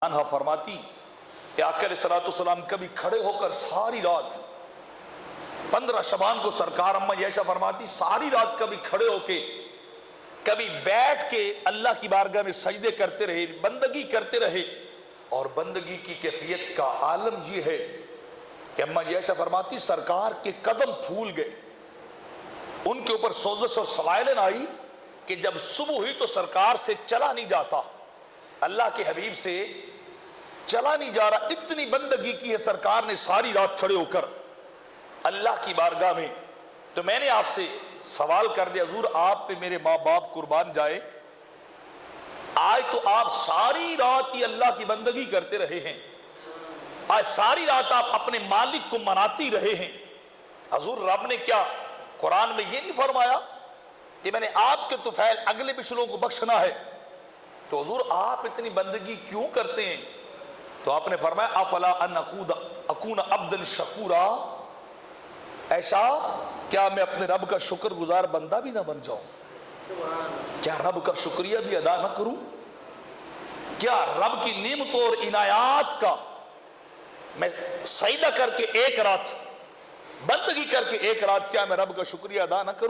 عنہا فرماتی کہ آقا علیہ السلام کبھی کھڑے ہو کر ساری رات 15 شعبان کو سرکار اماں عائشہ فرماتی ساری رات کبھی کھڑے ہو کے کبھی بیٹھ کے اللہ کی بارگاہ میں سجدے کرتے رہے، بندگی کرتے رہے. اور بندگی کی کیفیت کا عالم یہ ہے کہ اماں عائشہ فرماتی سرکار کے قدم پھول گئے، ان کے اوپر سوزش اور سوائلن آئی کہ جب صبح ہوئی تو سرکار سے چلا نہیں جاتا، اللہ کے حبیب سے چلا نہیں جا رہا. اتنی بندگی کی ہے سرکار نے ساری رات کھڑے ہو کر اللہ کی بارگاہ میں. تو میں نے آپ سے سوال کر دیا، حضور آپ پہ میرے ماں باپ قربان جائے، آج تو آپ ساری رات ہی اللہ کی بندگی کرتے رہے ہیں، آج ساری رات آپ اپنے مالک کو مناتی رہے ہیں. حضور رب نے کیا قرآن میں یہ نہیں فرمایا کہ میں نے آپ کے طفیل اگلے پچھلوں کو بخشنا ہے؟ تو حضور آپ اتنی بندگی کیوں کرتے ہیں؟ تو آپ نے فرمایا افلا ان اکون عبدا شکورا، ایسا کیا میں اپنے رب کا شکر گزار بندہ بھی نہ بن جاؤں؟ کیا رب کا شکریہ بھی ادا نہ کروں؟ کیا رب کی نعمتوں اور عنایات کا میں سجدہ کر کے ایک رات بندگی کر کے ایک رات کیا میں رب کا شکریہ ادا نہ کروں؟